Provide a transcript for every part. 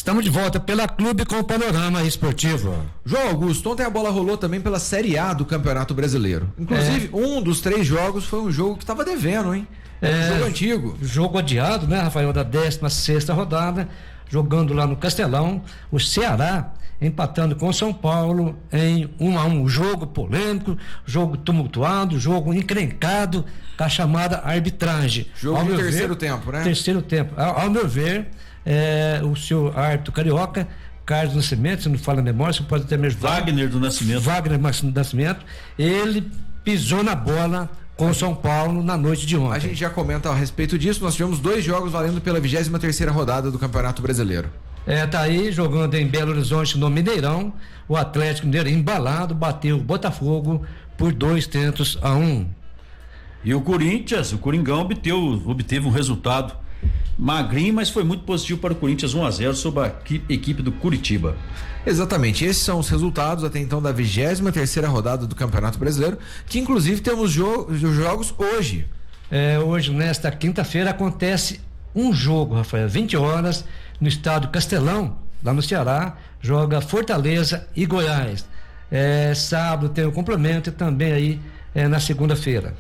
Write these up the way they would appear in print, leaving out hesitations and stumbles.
Estamos de volta pela Clube com o Panorama Esportivo. João Augusto, ontem a bola rolou também pela Série A do Campeonato Brasileiro. Inclusive, um dos 3 jogos foi um jogo que estava devendo, hein? Um jogo antigo. Jogo adiado, né, Rafael, da 16ª rodada, jogando lá no Castelão, o Ceará empatando com o São Paulo em 1-1. Jogo polêmico, jogo tumultuado, jogo encrencado com a chamada arbitragem. Jogo no terceiro tempo, né? Terceiro tempo. Ao meu ver, o seu árbitro carioca, Carlos Nascimento, se não fala a memória, você pode ter mesmo. Wagner do Nascimento, ele pisou na bola com o São Paulo na noite de ontem. A gente já comenta a respeito disso. Nós tivemos 2 jogos valendo pela 23ª rodada do Campeonato Brasileiro. Tá aí jogando em Belo Horizonte no Mineirão. O Atlético Mineiro embalado bateu o Botafogo por 2-1. E o Corinthians, o Coringão obteve um resultado magrinho, mas foi muito positivo para o Corinthians, 1-0 sobre a equipe do Curitiba. Exatamente, esses são os resultados até então da 23ª rodada do Campeonato Brasileiro, que inclusive temos jogos hoje. Hoje, nesta quinta-feira, acontece um jogo, Rafael, 20 horas, no estádio Castelão, lá no Ceará, joga Fortaleza e Goiás. Sábado tem o complemento e também aí na segunda-feira.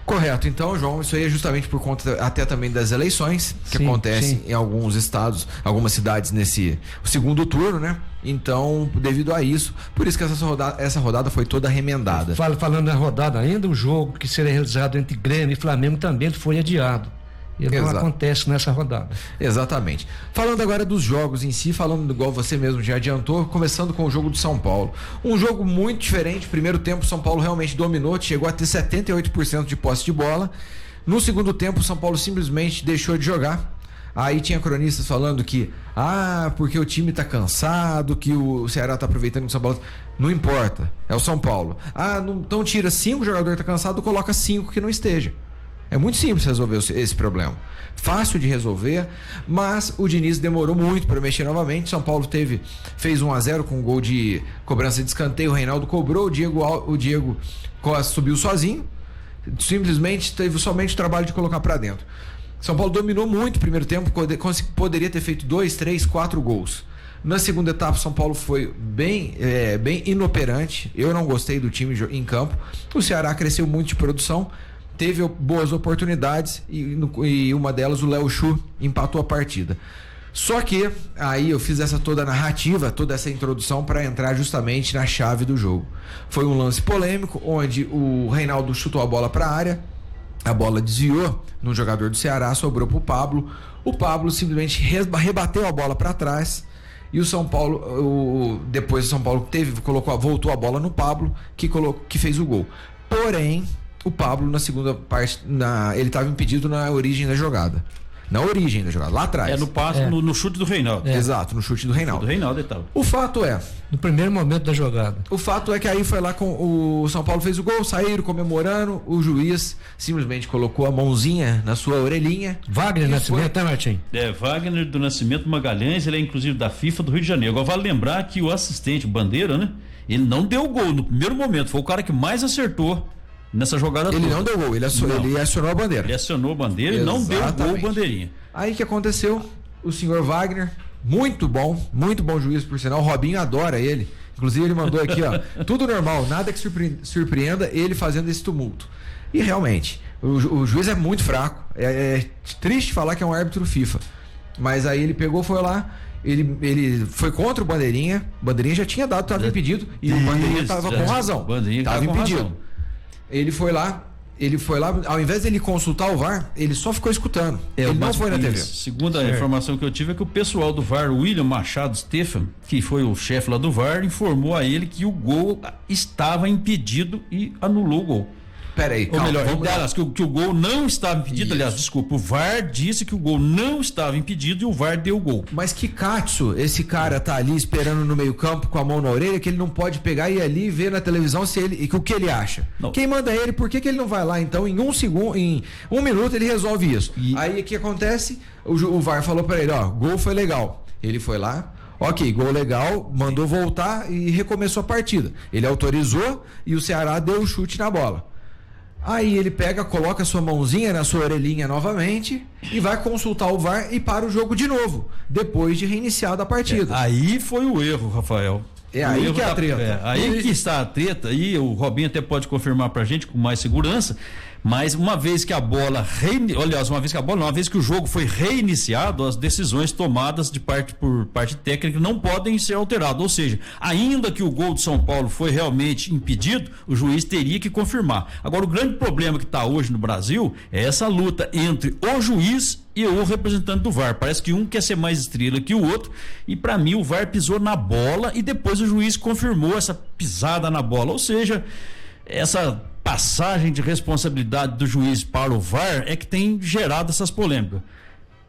Correto, então, João, isso aí é justamente por conta até também das eleições que acontecem em alguns estados, algumas cidades nesse segundo turno, né? Então, devido a isso, por isso que essa rodada foi toda remendada. Falando na rodada ainda, o jogo que seria realizado entre Grêmio e Flamengo também foi adiado. E não acontece nessa rodada. Exatamente. Falando agora dos jogos em si, falando igual você mesmo já adiantou, começando com o jogo do São Paulo. Um jogo muito diferente. Primeiro tempo, o São Paulo realmente dominou, chegou a ter 78% de posse de bola. No segundo tempo, o São Paulo simplesmente deixou de jogar. Aí tinha cronistas falando que, porque o time tá cansado, que o Ceará tá aproveitando que o São Paulo. Não importa, é o São Paulo. Então tira 5 jogadores que tá cansado, coloca 5 que não esteja. É muito simples resolver esse problema. Fácil de resolver, mas o Diniz demorou muito para mexer novamente. São Paulo fez 1-0 com um gol de cobrança de escanteio. O Reinaldo cobrou, o Diego Costa subiu sozinho. Simplesmente teve somente o trabalho de colocar para dentro. São Paulo dominou muito o primeiro tempo, poderia ter feito 2, 3, 4 gols. Na segunda etapa, São Paulo foi bem inoperante. Eu não gostei do time em campo. O Ceará cresceu muito de produção, teve boas oportunidades e uma delas o Léo Chu empatou a partida. Só que aí eu fiz toda a narrativa, toda essa introdução para entrar justamente na chave do jogo. Foi um lance polêmico onde o Reinaldo chutou a bola para a área, a bola desviou no jogador do Ceará, sobrou pro Pablo. O Pablo simplesmente rebateu a bola para trás e o São Paulo, depois o São Paulo voltou a bola no Pablo que fez o gol. Porém, o Pablo na segunda parte, ele estava impedido na origem da jogada. Lá atrás. No passe, no chute do Reinaldo. Exato, no chute do Reinaldo. Ele tava. O fato é... No primeiro momento da jogada. O fato é que aí foi lá o São Paulo fez o gol, saíram comemorando, o juiz simplesmente colocou a mãozinha na sua orelhinha. Wagner Nascimento, né, Martim? Wagner do Nascimento Magalhães, ele é inclusive da FIFA do Rio de Janeiro. Agora vale lembrar que o assistente, o Bandeira, né? Ele não deu gol no primeiro momento, foi o cara que mais acertou nessa jogada. Ele não deu gol, ele acionou a bandeira. Ele acionou a bandeira e não deu gol, bandeirinha. Aí que aconteceu? O senhor Wagner, muito bom juiz, por sinal, o Robinho adora ele. Inclusive ele mandou aqui, tudo normal, nada que surpreenda ele fazendo esse tumulto. E realmente, o juiz é muito fraco, é triste falar que é um árbitro FIFA, mas aí ele foi lá, ele foi contra o Bandeirinha já tinha dado, estava impedido, e o Bandeirinha estava com razão, estava impedido. Ele foi lá, ao invés de ele consultar o VAR, ele só ficou escutando. Ele não foi na TV. Segundo a informação que eu tive, é que o pessoal do VAR, William Machado Stefan, que foi o chefe lá do VAR, informou a ele que o gol estava impedido e anulou o gol. Peraí, calma. Ou melhor, que o gol não estava impedido. Isso. Aliás, desculpa, o VAR disse que o gol não estava impedido e o VAR deu o gol. Mas que katsu esse cara tá ali esperando no meio campo com a mão na orelha, que ele não pode pegar e ir ali e ver na televisão o que ele acha. Não. Quem manda ele, por que ele não vai lá então em 1 segundo, em 1 minuto ele resolve isso. Aí o que acontece? O VAR falou pra ele, gol foi legal. Ele foi lá, ok, gol legal, mandou voltar e recomeçou a partida. Ele autorizou e o Ceará deu o chute na bola. Aí ele pega, coloca sua mãozinha na sua orelhinha novamente e vai consultar o VAR e para o jogo de novo, depois de reiniciada a partida. Aí foi o erro, Rafael. É aí que é a treta. Aí que está a treta, e o Robinho até pode confirmar pra gente com mais segurança, mas uma vez que a bola, uma vez que o jogo foi reiniciado, as decisões tomadas por parte técnica não podem ser alteradas, ou seja, ainda que o gol do São Paulo foi realmente impedido, o juiz teria que confirmar. Agora, o grande problema que está hoje no Brasil é essa luta entre o juiz e o representante do VAR. Parece que um quer ser mais estrela que o outro, e para mim o VAR pisou na bola e depois o juiz confirmou essa pisada na bola, ou seja, essa passagem de responsabilidade do juiz para o VAR é que tem gerado essas polêmicas.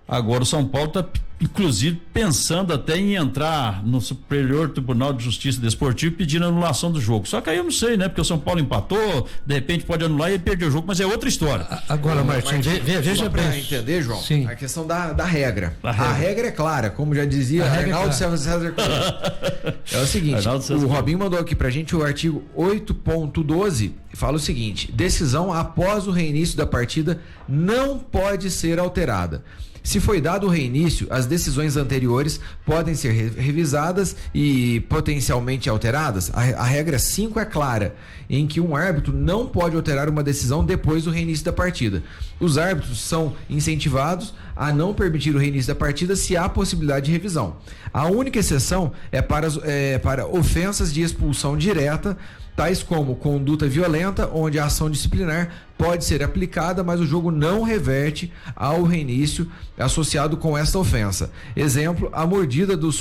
Agora o São Paulo está, inclusive, pensando até em entrar no Superior Tribunal de Justiça Desportiva pedindo anulação do jogo. Só que aí eu não sei, né? Porque o São Paulo empatou, de repente pode anular e perder o jogo, mas é outra história. Agora, Martins, veja bem. Para entender, João, sim, a questão da regra. A regra é clara, como já dizia Arnaldo César Coelho. É o seguinte, o Robinho mandou aqui pra gente o artigo 8.12, fala o seguinte: decisão após o reinício da partida não pode ser alterada. Se foi dado o reinício, as decisões anteriores podem ser revisadas e potencialmente alteradas. A regra 5 é clara, em que um árbitro não pode alterar uma decisão depois do reinício da partida. Os árbitros são incentivados a não permitir o reinício da partida se há possibilidade de revisão. A única exceção é para ofensas de expulsão direta, tais como conduta violenta, onde a ação disciplinar pode ser aplicada, mas o jogo não reverte ao reinício associado com esta ofensa. Exemplo, a mordida do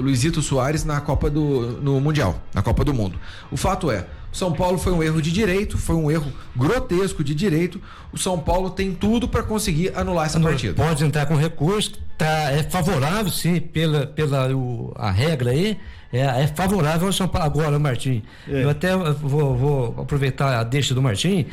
Luizito Soares no Mundial, na Copa do Mundo. O fato é, o São Paulo foi um erro de direito, foi um erro grotesco de direito. O São Paulo tem tudo para conseguir anular essa partida. Pode entrar com recurso, é favorável, sim, a regra aí. É favorável ao São Paulo. Agora, Martim, eu até vou aproveitar a deixa do Martim.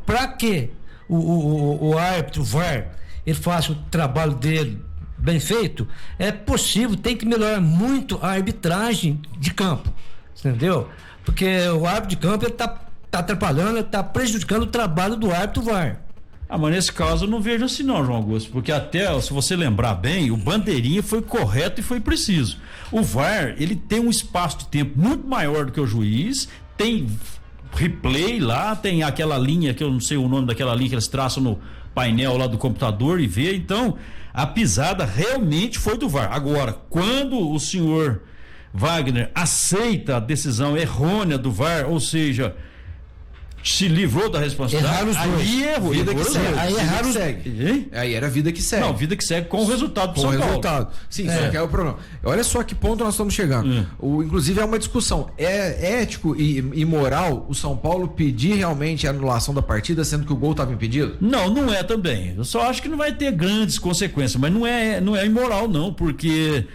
Para que o árbitro, o VAR, ele faça o trabalho dele bem feito, é possível, tem que melhorar muito a arbitragem de campo, entendeu? Porque o árbitro de campo ele tá atrapalhando, ele tá prejudicando o trabalho do árbitro VAR. Mas nesse caso eu não vejo assim não, João Augusto, porque até, se você lembrar bem, o bandeirinha foi correto e foi preciso. O VAR, ele tem um espaço de tempo muito maior do que o juiz, tem replay lá, tem aquela linha, que eu não sei o nome daquela linha que eles traçam no painel lá do computador e vê, então a pisada realmente foi do VAR. Agora, quando o senhor Wagner aceita a decisão errônea do VAR, ou seja, se livrou da responsabilidade, aí errou. Aí era a vida que segue. Não, vida que segue com o resultado do São Paulo. Sim, só que é o problema. Olha só que ponto nós estamos chegando. Inclusive é uma discussão. É ético e moral o São Paulo pedir realmente a anulação da partida, sendo que o gol estava impedido? Não é também. Eu só acho que não vai ter grandes consequências, mas não é imoral não, porque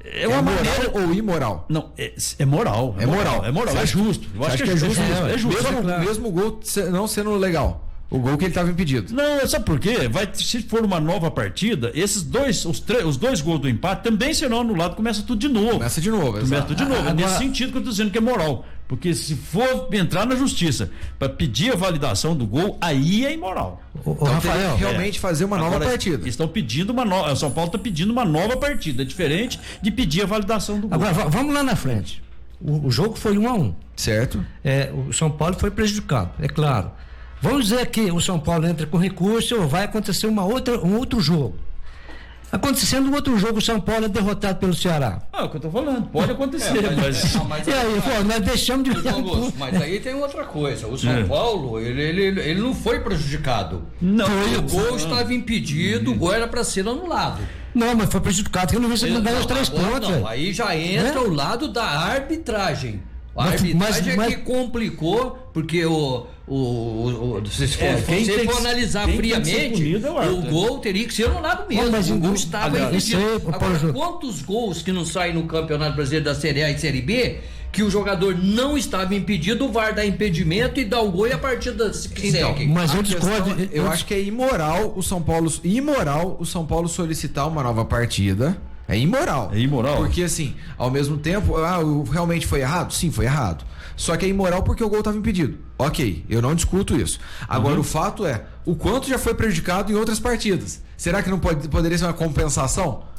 é uma maneira ou imoral? Não, é moral. É moral. É justo. Eu acho que é justo. É justo. Mesmo o gol não sendo legal. O gol que ele estava impedido. Não, sabe por quê? Se for uma nova partida, os dois gols do empate também serão anulados, começa tudo de novo. Começa de novo. É nesse sentido que eu estou dizendo que é moral. Porque se for entrar na justiça para pedir a validação do gol, aí é imoral. Então, Rafael, realmente fazer uma nova partida. Estão pedindo uma nova. O São Paulo está pedindo uma nova partida. É diferente de pedir a validação do gol. Agora, vamos lá na frente. O jogo foi 1-1. Certo. O São Paulo foi prejudicado, é claro. Vamos dizer que o São Paulo entra com recurso ou vai acontecer um outro jogo. Acontecendo um outro jogo, o São Paulo é derrotado pelo Ceará. É o que eu tô falando, pode acontecer. Mas e aí, nós deixamos de ver. Mas aí tem outra coisa. O São Paulo, ele não foi prejudicado. Não. O gol estava impedido, o gol era para ser anulado. Não, mas foi prejudicado, porque não recebeu os 3 pontos. Não, aí já entra o lado da arbitragem. A arbitragem é que complicou, porque se for analisar friamente, o gol teria que ser anulado mesmo. Mas o gol estava impedido. Agora, quantos gols que não saem no Campeonato Brasileiro da Série A e Série B que o jogador não estava impedido, o VAR dá impedimento e dá o gol e a partida segue. Mas eu acho que é imoral o São Paulo solicitar uma nova partida. É imoral. É imoral. Porque assim, ao mesmo tempo, realmente foi errado? Sim, foi errado. Só que é imoral porque o gol estava impedido. Ok, eu não discuto isso. Agora o fato é, o quanto já foi prejudicado em outras partidas. Será que não poderia ser uma compensação?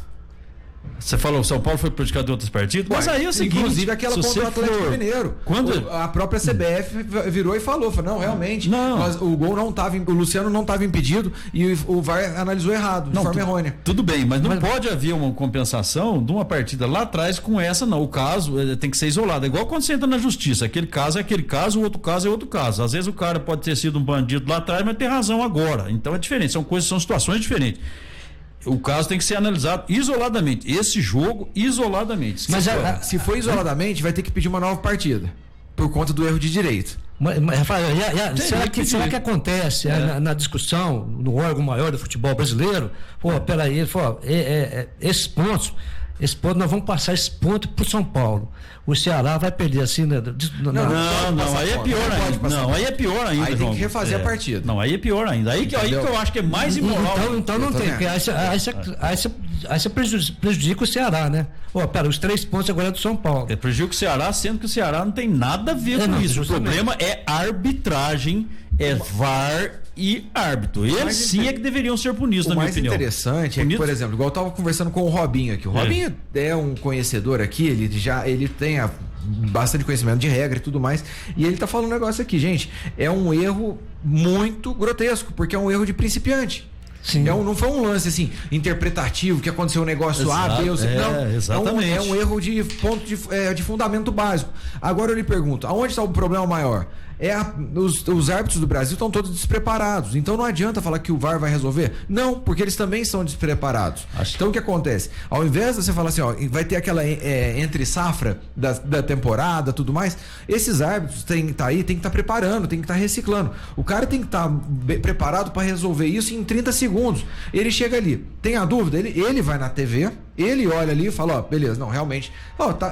Você falou, o São Paulo foi prejudicado em outros partidos, mas aí é o seguinte... Inclusive aquela contra o Atlético Mineiro. A própria CBF virou e falou, não, realmente, o gol não estava, o Luciano não estava impedido e o VAR analisou errado, de forma errônea. Tudo bem, mas não pode haver uma compensação de uma partida lá atrás com essa, não. O caso tem que ser isolado. É igual quando você entra na justiça. Aquele caso é aquele caso, o outro caso é outro caso. Às vezes o cara pode ter sido um bandido lá atrás, mas tem razão agora. Então é diferente, são situações diferentes. O caso tem que ser analisado isoladamente. Esse jogo, isoladamente. Mas se for isoladamente, vai ter que pedir uma nova partida. Por conta do erro de direito. Rafael, será que acontece na discussão, no órgão maior do futebol brasileiro? Peraí, ele falou, esses pontos nós vamos passar esse ponto pro São Paulo. O Ceará vai perder assim, né? Não, aí é pior ainda. Não, aí é pior ainda. Aí tem que refazer a partida. Não, aí é pior ainda. Aí que eu acho que é mais imoral. Então não tem, porque aí você prejudica o Ceará, né? Os 3 pontos agora é do São Paulo. Prejudica o Ceará, sendo que o Ceará não tem nada a ver com isso. Justamente. O problema é arbitragem, é VAR e árbitro. Eles sim é que deveriam ser punidos, na minha opinião. O mais interessante é que, por exemplo, igual eu tava conversando com o Robinho aqui. O Robinho é um conhecedor aqui, ele tem bastante conhecimento de regra e tudo mais, e ele tá falando um negócio aqui, gente, é um erro muito grotesco, porque é um erro de principiante. Sim. Não foi um lance assim interpretativo que aconteceu um negócio A, B ou C. Não, exatamente. É um erro de ponto de fundamento básico. Agora eu lhe pergunto, aonde está o problema maior? Os árbitros do Brasil estão todos despreparados, então não adianta falar que o VAR vai resolver. Não, porque eles também são despreparados. Então o que acontece? Ao invés de você falar assim, vai ter aquela entre safra da temporada, tudo mais, esses árbitros tem que estar preparando, tem que estar reciclando. O cara tem que estar preparado para resolver isso em 30 segundos. Ele chega ali, tem a dúvida, ele vai na TV, ele olha ali e fala, beleza, não, realmente,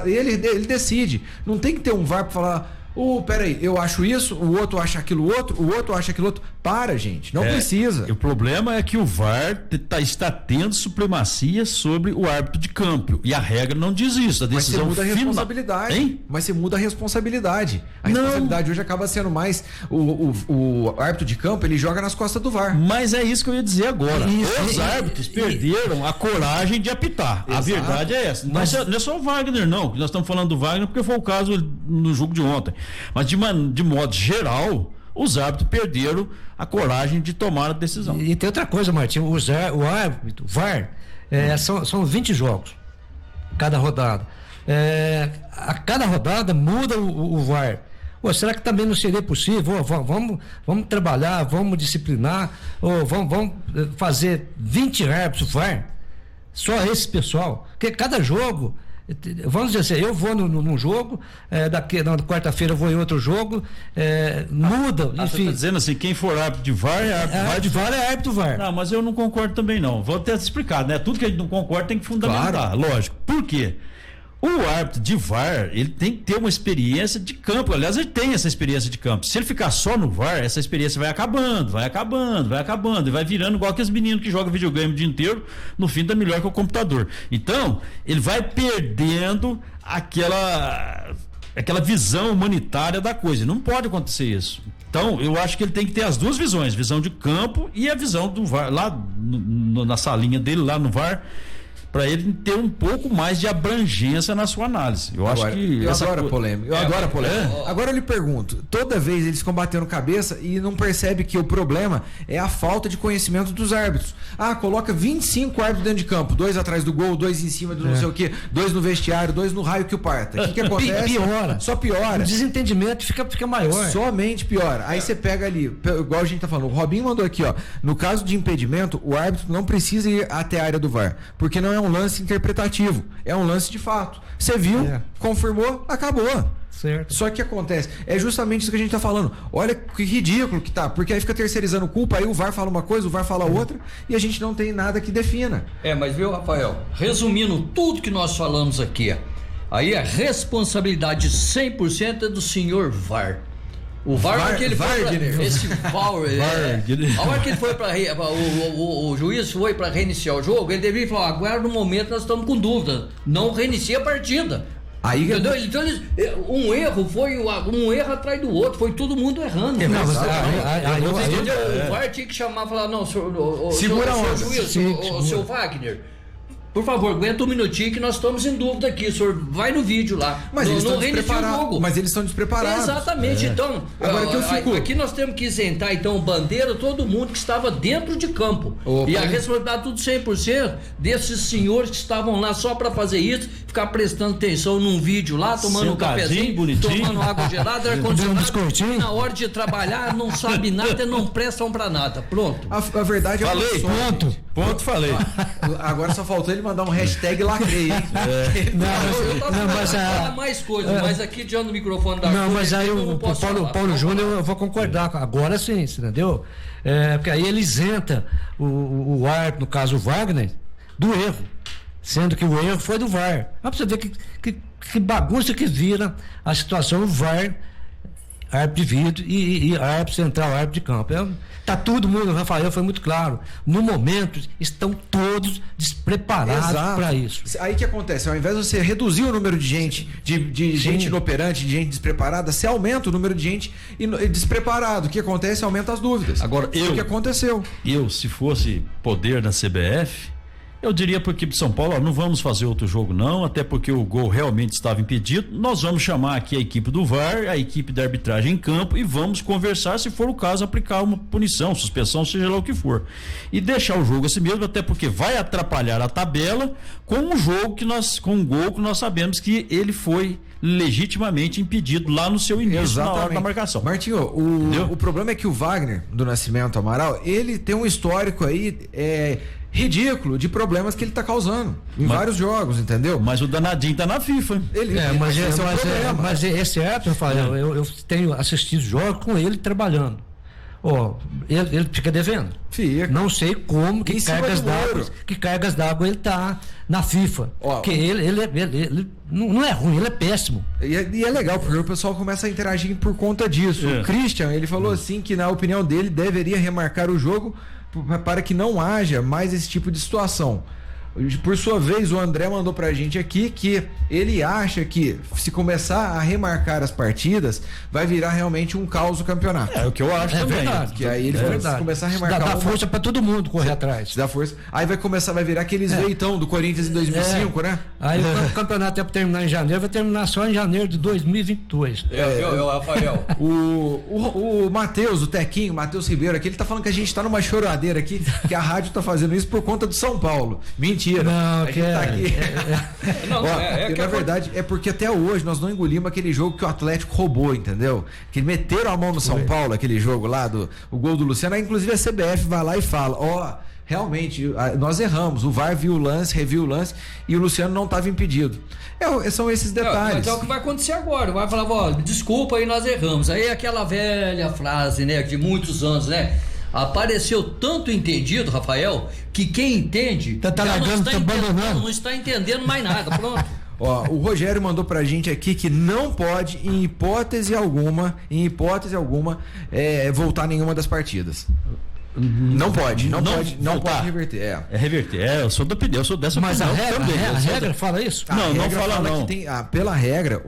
ele decide. Não tem que ter um VAR para falar, peraí, eu acho isso, o outro acha aquilo outro, o outro acha aquilo outro. Para, gente, não precisa. O problema é que o VAR está tendo supremacia sobre o árbitro de campo. E a regra não diz isso. A decisão Mas você muda a responsabilidade. Hein? Mas você muda a responsabilidade. A responsabilidade hoje acaba sendo mais o árbitro de campo, ele joga nas costas do VAR. Mas é isso que eu ia dizer agora. Os árbitros perderam a coragem de apitar. Exato. A verdade é essa. Não é só o Wagner, não. Nós estamos falando do Wagner porque foi o caso no jogo de ontem. Mas de modo geral, os árbitros perderam a coragem de tomar a decisão. E tem outra coisa, Martinho, o árbitro, VAR, são 20 jogos cada rodada. A cada rodada muda o VAR. Será que também não seria possível? Vamos trabalhar, vamos disciplinar, vamos fazer 20 árbitros VAR? Só esse pessoal? Porque cada jogo, vamos dizer assim, eu vou num jogo, na quarta-feira eu vou em outro jogo, muda, enfim. Você está dizendo assim, quem for árbitro de VAR é árbitro de VAR. É árbitro VAR. Não, mas eu não concordo também não. Vou até explicar, né? Tudo que a gente não concorda tem que fundamentar, claro. Lógico. Por quê? O árbitro de VAR, ele tem que ter uma experiência de campo. Aliás, ele tem essa experiência de campo. Se ele ficar só no VAR, essa experiência vai acabando. E vai virando igual aqueles meninos que jogam videogame o dia inteiro, no fim tá melhor que o computador. Então, ele vai perdendo aquela visão humanitária da coisa. Não pode acontecer isso. Então, eu acho que ele tem que ter as duas visões, visão de campo e a visão do VAR, lá na salinha dele, lá no VAR, para ele ter um pouco mais de abrangência na sua análise. Eu acho que... Eu adoro polêmica. Agora eu lhe pergunto, toda vez eles ficam batendo cabeça e não percebe que o problema é a falta de conhecimento dos árbitros. Coloca 25 árbitros dentro de campo, 2 atrás do gol, 2 em cima do não sei o quê, 2 no vestiário, 2 no raio que o parta. O que acontece? Piora. Só piora. O desentendimento fica maior. Somente piora. Aí você pega ali, igual a gente tá falando, o Robinho mandou aqui, no caso de impedimento, o árbitro não precisa ir até a área do VAR, porque não é um lance interpretativo, é um lance de fato. Você viu, confirmou, acabou. Certo. Só que acontece, é justamente isso que a gente tá falando. Olha que ridículo que tá, porque aí fica terceirizando culpa, aí o VAR fala uma coisa, o VAR fala outra, e a gente não tem nada que defina. Mas viu, Rafael, resumindo tudo que nós falamos aqui, aí a responsabilidade 100% é do senhor VAR. O VAR que ele foi esse VAR, a hora que ele foi para o juiz foi para reiniciar o jogo, ele deveria falar: agora no momento nós estamos com dúvida, não reinicia a partida. Aí, entendeu? Então um erro foi um erro atrás do outro, foi todo mundo errando. O VAR tinha que chamar e falar: não, segura o juiz, o seu Wagner, por favor, aguenta um minutinho que nós estamos em dúvida aqui. O senhor vai no vídeo lá. Mas eles estão despreparados. Mas eles estão despreparados. Exatamente. Então, agora que eu fico... aqui nós temos que isentar, então, bandeira, todo mundo que estava dentro de campo. E a responsabilidade tudo 100% desses senhores que estavam lá só para fazer isso, ficar prestando atenção num vídeo lá, tomando um cafezinho, tomando água gelada, ar-condicionado. Na hora de trabalhar, não sabe nada, não prestam para nada. Pronto. A verdade é que Ponto, falei. Agora só faltou ele mandar um hashtag lacrei, hein? Mais coisas, mas aqui diante do microfone da Não, mas aí o Paulo Júnior, eu vou concordar. Agora sim, entendeu? Porque aí ele isenta o árbitro, no caso o Wagner, do erro. Sendo que o erro foi do VAR. Mas pra você ver que bagunça que vira a situação do VAR, árbitro de vídeo e árbitro central, árbitro de campo. Tá todo mundo, o Rafael foi muito claro. No momento, estão todos despreparados para isso. Aí que acontece? Ao invés de você reduzir o número de gente, de gente inoperante, de gente despreparada, você aumenta o número de gente despreparado. O que acontece? Aumenta as dúvidas. Agora, o que aconteceu? Se fosse poder da CBF, eu diria para a equipe de São Paulo: não vamos fazer outro jogo não, até porque o gol realmente estava impedido. Nós vamos chamar aqui a equipe do VAR, a equipe da arbitragem em campo, e vamos conversar, se for o caso, aplicar uma punição, suspensão, seja lá o que for. E deixar o jogo assim mesmo, até porque vai atrapalhar a tabela com um jogo com um gol que nós sabemos que ele foi legitimamente impedido lá no seu início. Exatamente. Na hora da marcação. Martinho, o problema é que o Wagner do Nascimento Amaral, ele tem um histórico aí ridículo de problemas que ele tá causando em vários jogos, entendeu? Mas o danadinho tá na FIFA. Mas esse árbitro, Rafael, eu tenho assistido jogos com ele trabalhando. Ele fica devendo. Fica. Não sei como, que cargas d'água ele tá na FIFA. Porque ele não é ruim, ele é péssimo. E é legal, porque o pessoal começa a interagir por conta disso. O Christian, ele falou assim que, na opinião dele, deveria remarcar o jogo para que não haja mais esse tipo de situação. Por sua vez, o André mandou pra gente aqui que ele acha que, se começar a remarcar as partidas, vai virar realmente um caos o campeonato. É o que eu acho também. Verdade. Que aí ele vai começar a remarcar. Dá força pra todo mundo correr atrás. Dá força. Aí vai virar aqueles veitão do Corinthians em 2005, né? Aí o campeonato é pra terminar em janeiro, vai terminar só em janeiro de 2022. Rafael. O Matheus, o Tequinho, Matheus Ribeiro aqui, ele tá falando que a gente tá numa choradeira aqui, que a rádio tá fazendo isso por conta do São Paulo. Mentira. Não, a gente tá aqui. Na verdade, é porque até hoje nós não engolimos aquele jogo que o Atlético roubou, entendeu? Que meteram a mão no São Paulo, aquele jogo lá, o gol do Luciano. Aí, inclusive, a CBF vai lá e fala: realmente, nós erramos. O VAR viu o lance, reviu o lance e o Luciano não estava impedido. São esses detalhes. Mas é o que vai acontecer agora. Vai falar: desculpa aí, nós erramos. Aí aquela velha frase, né, de muitos anos, né? Apareceu tanto entendido, Rafael, que quem entende não está entendendo mais nada. Pronto. O Rogério mandou pra gente aqui que não pode, em hipótese alguma, voltar nenhuma das partidas. Não pode reverter. É reverter. Eu sou dessa Mas a regra fala isso? Não fala não. Que pela regra,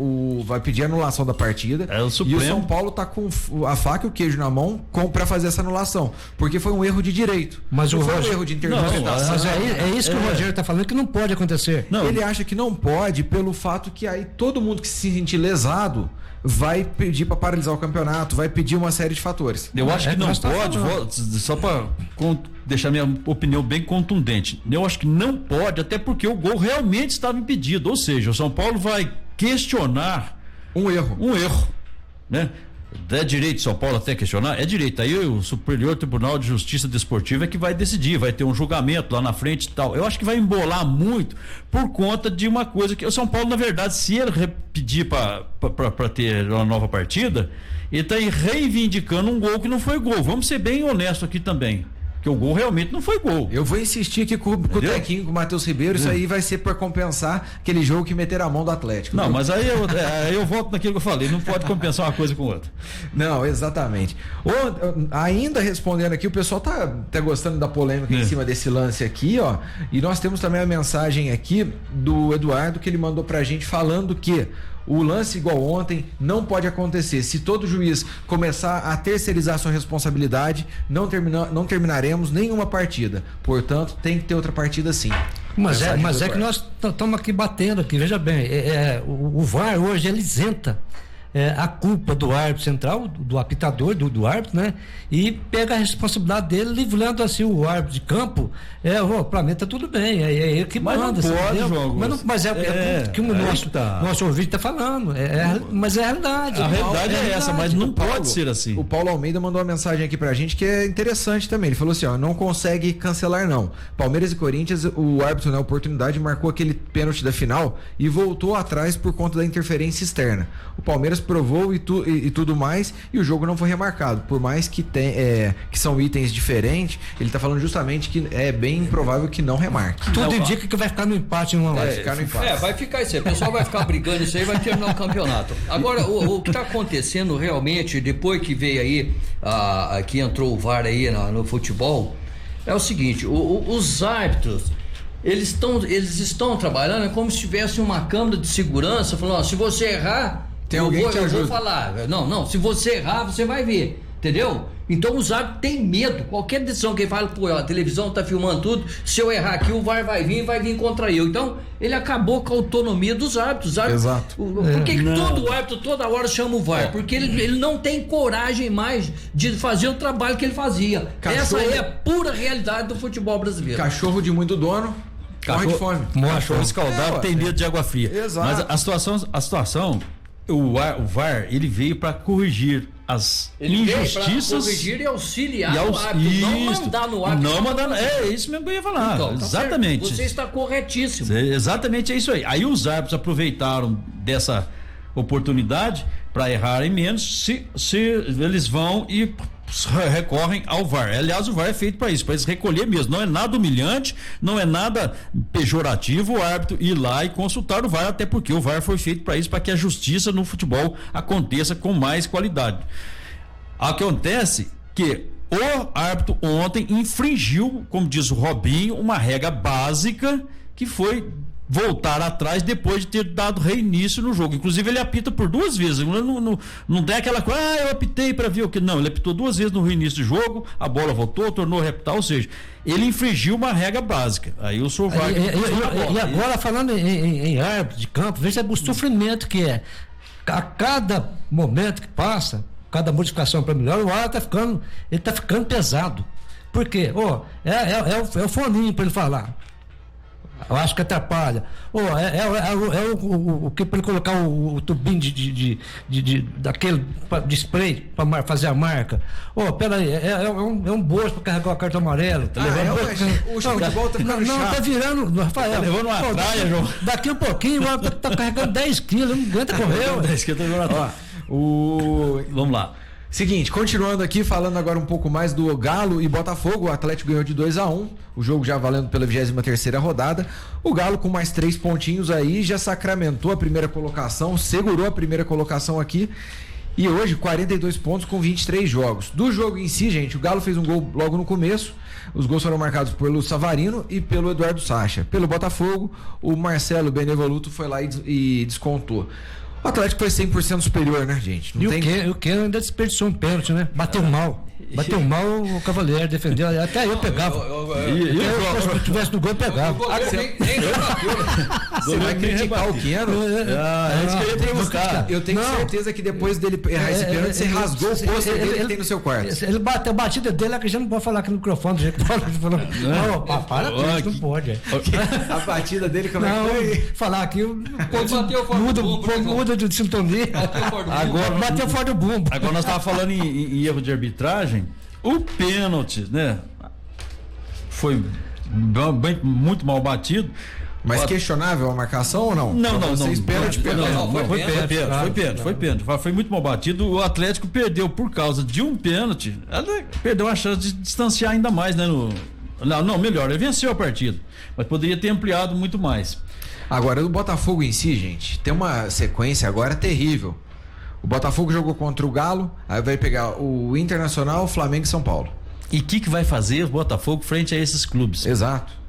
vai pedir anulação da partida. É o Supremo. E o São Paulo tá com a faca e o queijo na mão pra fazer essa anulação. Porque foi um erro de direito. Mas não foi um erro de interpretação. Mas é isso que o Rogério tá falando, que não pode acontecer. Ele acha que não pode pelo fato que aí todo mundo que se sentir lesado vai pedir para paralisar o campeonato, vai pedir uma série de fatores. Eu acho que não pode, só para deixar minha opinião bem contundente. Eu acho que não pode, até porque o gol realmente estava impedido. Ou seja, o São Paulo vai questionar um erro, né? É direito de São Paulo até questionar? É direito. Aí o Superior Tribunal de Justiça Desportiva é que vai decidir, vai ter um julgamento lá na frente e tal. Eu acho que vai embolar muito por conta de uma coisa que o São Paulo, na verdade, se ele pedir para ter uma nova partida, ele está reivindicando um gol que não foi gol. Vamos ser bem honestos aqui também. Porque o gol realmente não foi gol. Eu vou insistir aqui com o Tequinho, com o Matheus Ribeiro, isso aí vai ser para compensar aquele jogo que meteram a mão do Atlético. Não, mas aí eu volto naquilo que eu falei, não pode compensar uma coisa com outra. Não, exatamente. Ainda respondendo aqui, o pessoal tá gostando da polêmica em cima desse lance aqui, ó, e nós temos também a mensagem aqui do Eduardo, que ele mandou pra gente falando que o lance igual ontem não pode acontecer. Se todo juiz começar a terceirizar sua responsabilidade, não terminaremos nenhuma partida. Portanto, tem que ter outra partida sim. Mas é que nós estamos aqui batendo aqui, veja bem, o VAR hoje ele isenta a culpa do árbitro central, do apitador, do árbitro, né? E pega a responsabilidade dele, livrando assim o árbitro de campo. Pra mim tá tudo bem, é ele que manda. Mas é que o nosso ouvinte tá falando, mas é a realidade. A realidade é essa, mas não pode ser assim. O Paulo Almeida mandou uma mensagem aqui pra gente que é interessante também. Ele falou assim, ó, não consegue cancelar não. Palmeiras e Corinthians, o árbitro na oportunidade marcou aquele pênalti da final e voltou atrás por conta da interferência externa. O Palmeiras provou e tudo mais, e o jogo não foi remarcado, por mais que que são itens diferentes. Ele tá falando justamente que é bem improvável que não remarque. Tudo indica que vai ficar no empate vai ficar no empate. Vai ficar isso aí, o pessoal vai ficar brigando isso aí, vai terminar o campeonato. Agora, o que tá acontecendo realmente, depois que veio aí, que entrou o VAR aí no futebol, é o seguinte, os árbitros, eles estão trabalhando como se tivesse uma câmara de segurança, falando, se você errar, eu vou falar. Não, se você errar, você vai ver, entendeu? Então os árbitros têm medo. Qualquer decisão que ele fala, a televisão tá filmando tudo, se eu errar aqui, o VAR vai vir contra eu. Então, ele acabou com a autonomia dos árbitros. Exato. Por que todo árbitro toda hora chama o VAR? Porque ele não tem coragem mais de fazer o trabalho que ele fazia. Essa é a pura realidade do futebol brasileiro. Cachorro de muito dono morre de fome. Cachorro escaldado tem medo de água fria. Exato. Mas a situação, o VAR, ele veio para corrigir as injustiças. Corrigir e auxiliar o árbitro, não mandar no árbitro. Não mandar, é isso mesmo que eu ia falar. Então, exatamente. Você está corretíssimo. Exatamente, é isso aí. Aí os árbitros aproveitaram dessa oportunidade para errarem menos, se eles vão e recorrem ao VAR. Aliás, o VAR é feito para isso, para eles recolher mesmo. Não é nada humilhante, não é nada pejorativo o árbitro ir lá e consultar o VAR, até porque o VAR foi feito para isso, para que a justiça no futebol aconteça com mais qualidade. Acontece que o árbitro ontem infringiu, como diz o Robinho, uma regra básica que foi voltar atrás depois de ter dado reinício no jogo. Inclusive ele apita por 2 vezes, não tem aquela coisa, eu apitei para ver o que, não, ele apitou 2 vezes no reinício do jogo, a bola voltou, tornou a repitar, ou seja, ele infringiu uma regra básica. Aí o senhor vai... E agora falando em árbitro de campo, veja o sofrimento que é. A cada momento que passa, cada modificação para melhor, o árbitro tá ficando pesado. Por quê? É o foninho para ele falar. Eu acho que atrapalha. O que para ele colocar o tubinho daquele de spray para fazer a marca. Peraí, é um bolso para carregar o cartão amarelo. Tá o futebol tá ficando chato. Não, tá virando. Rafael, tá levando uma praia, João. Daqui a pouquinho tá carregando 10 quilos, não aguenta correr. 10 quilos Vamos lá. Seguinte, continuando aqui, falando agora um pouco mais do Galo e Botafogo. O Atlético ganhou de 2-1, o jogo já valendo pela 23ª rodada. O Galo com mais 3 pontinhos aí já sacramentou a primeira colocação, segurou a primeira colocação aqui. E hoje 42 pontos com 23 jogos. Do jogo em si, gente, o Galo fez um gol logo no começo. Os gols foram marcados pelo Savarino e pelo Eduardo Sacha. Pelo Botafogo, o Marcelo Benevoluto foi lá e descontou. O Atlético foi 100% superior, né, gente? O que ainda desperdiçou um pênalti, né? Bateu mal o Cavaleiro, defendeu. Até eu pegava. Se eu tivesse no gol, eu pegava. Você vai criticar o Queno? É isso que eu ia perguntar. Eu tenho certeza que depois dele errar esse pênalti, você rasgou o pôster dele que tem no seu quarto. Ele bateu, a batida dele é que a gente não pode falar aqui no microfone do jeito que fala. Para com isso, não pode. A batida dele, como é que foi? Falar aqui, muda de sintonia. Agora bateu fora do bumbo. Agora nós estávamos falando em erro de arbitragem. O pênalti, né? Foi muito mal batido. Mas questionável a marcação ou não? Não. Vocês pênalti. Foi pênalti. Foi muito mal batido. O Atlético perdeu por causa de um pênalti. Perdeu a chance de distanciar ainda mais, né? Melhor, ele venceu a partida. Mas poderia ter ampliado muito mais. Agora, o Botafogo em si, gente, tem uma sequência agora terrível. O Botafogo jogou contra o Galo, aí vai pegar o Internacional, o Flamengo e São Paulo. E o que vai fazer o Botafogo frente a esses clubes? Exato.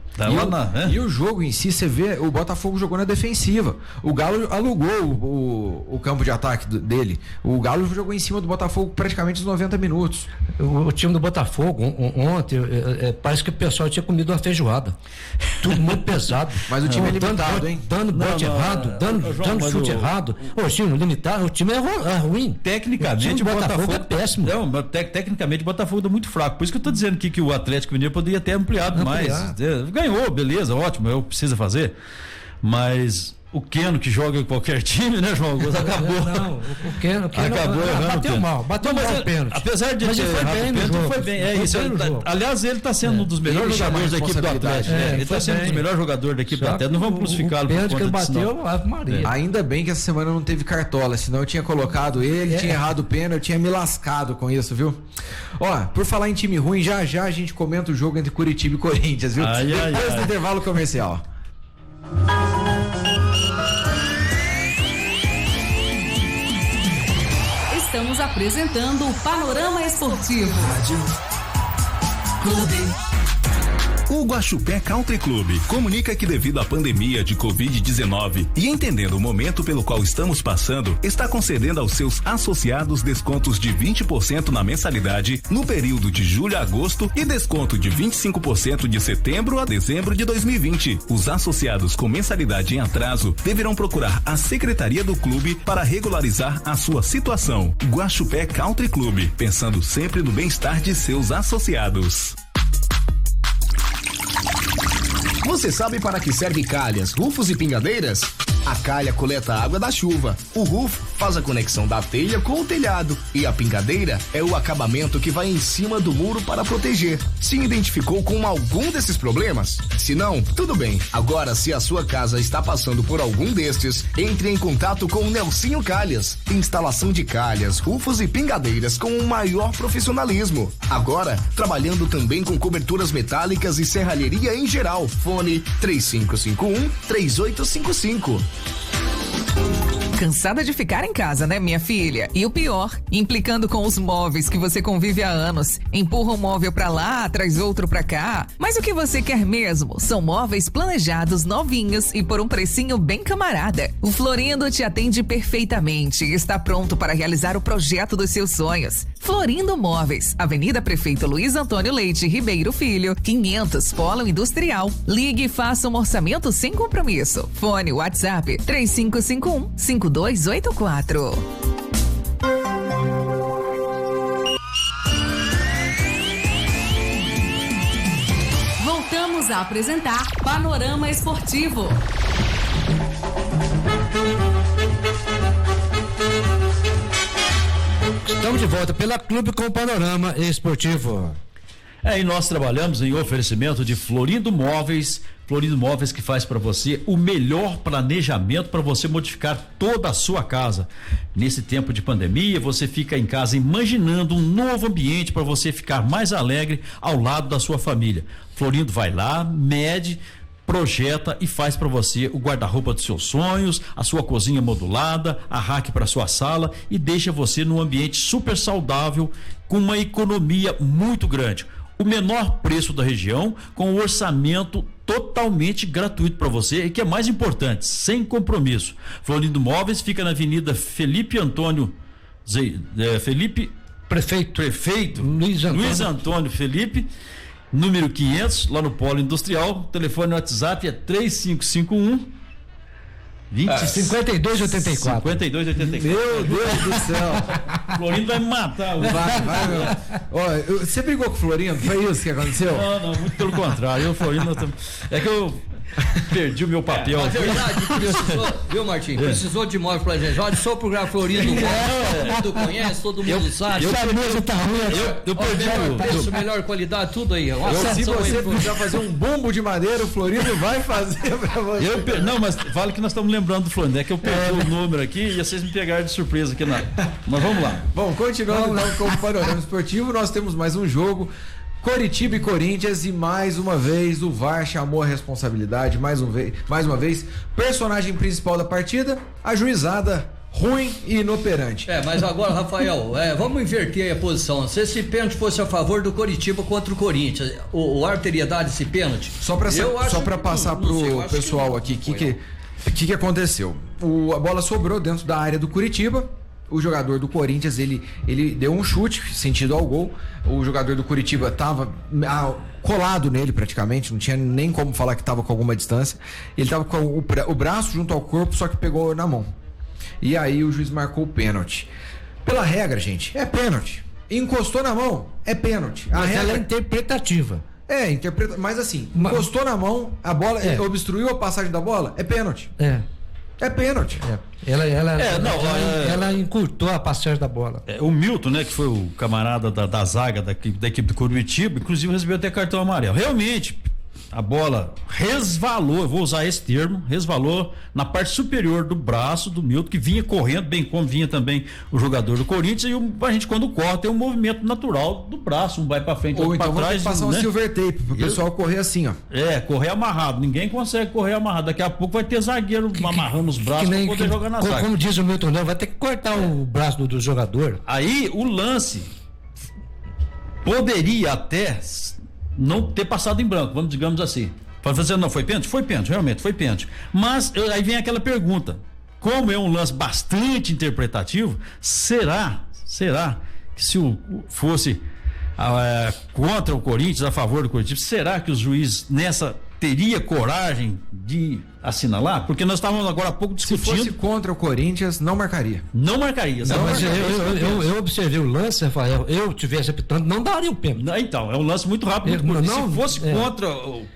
E o jogo em si, você vê, o Botafogo jogou na defensiva. O Galo alugou o campo de ataque dele. O Galo jogou em cima do Botafogo praticamente os 90 minutos. O time do Botafogo, ontem, parece que o pessoal tinha comido uma feijoada. Tudo muito pesado. Mas o time é limitado, hein? Dando bote errado, dando chute errado. O time limitado, o time é ruim. Tecnicamente, o Botafogo é péssimo. Tecnicamente, o Botafogo é muito fraco. Por isso que eu tô dizendo que o Atlético Mineiro poderia ter ampliado mais. Ganhou, beleza, ótimo, eu preciso fazer. Mas o Keno, que joga em qualquer time, né, João? Acabou. Não, o Keno acabou errando. Bateu mal o pênalti. Apesar de ele foi bem no jogo. Foi bem, isso. Aliás, ele está sendo um dos melhores jogadores da equipe do Atlético. Ele está sendo um dos melhores jogadores da equipe do Atlético. Não vamos crucificá-lo por conta que ele bateu, Ave Maria. Ainda bem que essa semana não teve cartola, senão eu tinha colocado ele, tinha errado o pênalti, eu tinha me lascado com isso, viu? Ó, por falar em time ruim, já a gente comenta o jogo entre Curitiba e Corinthians, viu? Depois do intervalo comercial. Estamos apresentando o Panorama Esportivo. O Guaxupé Country Club comunica que devido à pandemia de Covid-19 e entendendo o momento pelo qual estamos passando, está concedendo aos seus associados descontos de 20% na mensalidade no período de julho a agosto e desconto de 25% de setembro a dezembro de 2020. Os associados com mensalidade em atraso deverão procurar a secretaria do clube para regularizar a sua situação. Guaxupé Country Club, pensando sempre no bem-estar de seus associados. Você sabe para que serve calhas, rufos e pingadeiras? A calha coleta a água da chuva, o rufo faz a conexão da telha com o telhado e a pingadeira é o acabamento que vai em cima do muro para proteger. Se identificou com algum desses problemas? Se não, tudo bem. Agora, se a sua casa está passando por algum destes, entre em contato com o Nelsinho Calhas. Instalação de calhas, rufos e pingadeiras com o maior profissionalismo. Agora, trabalhando também com coberturas metálicas e serralheria em geral. Fone 3551-3855. Cansada de ficar em casa, né, minha filha? E o pior, implicando com os móveis que você convive há anos. Empurra um móvel pra lá, traz outro pra cá. Mas o que você quer mesmo são móveis planejados, novinhos e por um precinho bem camarada. O Florindo te atende perfeitamente e está pronto para realizar o projeto dos seus sonhos. Florindo Móveis, Avenida Prefeito Luiz Antônio Leite Ribeiro Filho, 500, Polo Industrial. Ligue e faça um orçamento sem compromisso. Fone WhatsApp 3551-5284. Voltamos a apresentar Panorama Esportivo. Estamos de volta pela Clube com o Panorama Esportivo. E nós trabalhamos em oferecimento de Florindo Móveis. Florindo Móveis, que faz para você o melhor planejamento para você modificar toda a sua casa. Nesse tempo de pandemia, você fica em casa imaginando um novo ambiente para você ficar mais alegre ao lado da sua família. Florindo vai lá, mede, projeta e faz para você o guarda-roupa dos seus sonhos, a sua cozinha modulada, a rack para sua sala e deixa você num ambiente super saudável com uma economia muito grande. O menor preço da região, com o orçamento totalmente gratuito para você e que é mais importante, sem compromisso. Florindo Móveis fica na Avenida Felipe Antônio Prefeito Luiz Antônio Felipe, número 500, lá no Polo Industrial. O telefone no WhatsApp é 3551 5284. 5284. Meu Deus do céu. Florindo vai me matar. Vai, meu. Ó, você brigou com o Florindo? Foi isso que aconteceu? Não, muito pelo contrário. Florindo, é que Perdi o meu papel. Na verdade, precisou, viu, Martim? Precisou de imóvel planejado. Sou pro Grafo Florido. Todo mundo conhece, todo mundo sabe. Essa mesa tá ruim. Eu perdi melhor preço, melhor qualidade, tudo aí. Se você precisar fazer um bumbo de madeira, o Florido vai fazer pra você. Não, mas vale que nós estamos lembrando do Florido. É que eu perdi o número aqui e vocês me pegaram de surpresa aqui. Mas vamos lá. Bom, continuando então com o panorama esportivo, nós temos mais um jogo. Coritiba e Corinthians, e mais uma vez o VAR chamou a responsabilidade, mais uma vez, personagem principal da partida, a juizada ruim e inoperante. Mas agora, Rafael, vamos inverter aí a posição. Se esse pênalti fosse a favor do Coritiba contra o Corinthians, o VAR teria dado esse pênalti? Só para passar pro pessoal aqui, o que aconteceu? A bola sobrou dentro da área do Coritiba. O jogador do Corinthians, ele deu um chute sentido ao gol. O jogador do Coritiba estava colado nele praticamente, não tinha nem como falar que estava com alguma distância. Ele estava com o braço junto ao corpo, só que pegou na mão. E aí o juiz marcou o pênalti. Pela regra, gente, é pênalti. Encostou na mão, é pênalti. Mas ela é interpretativa. Mas assim, encostou na mão, a bola obstruiu a passagem da bola, é pênalti. É pênalti. Ela encurtou a passagem da bola. O Milton, né, que foi o camarada da zaga da equipe do Curitiba, inclusive recebeu até cartão amarelo. Realmente, a bola resvalou, eu vou usar esse termo, resvalou na parte superior do braço do Milton, que vinha correndo, bem como vinha também o jogador do Corinthians, e a gente quando corre tem um movimento natural do braço, um vai pra frente, outro pra trás. Ou então passar um silver tape pro pessoal correr assim, ó. Correr amarrado, ninguém consegue correr amarrado, daqui a pouco vai ter zagueiro amarrando os braços pra poder jogar na zaga. Como diz o Milton, vai ter que cortar o braço do jogador. Aí o lance poderia até não ter passado em branco, digamos assim. Pode fazer, não foi pênalti? Foi pênalti, realmente, foi pênalti. Mas aí vem aquela pergunta: como é um lance bastante interpretativo, será que se fosse contra o Corinthians, a favor do Corinthians, será que os juízes nessa teria coragem de assinalar? Porque nós estávamos agora há pouco discutindo. Se fosse contra o Corinthians, não marcaria. Mas eu observei o lance, Rafael. Eu tivesse apitando, não daria o pênalti. Então, é um lance muito rápido. Se fosse contra,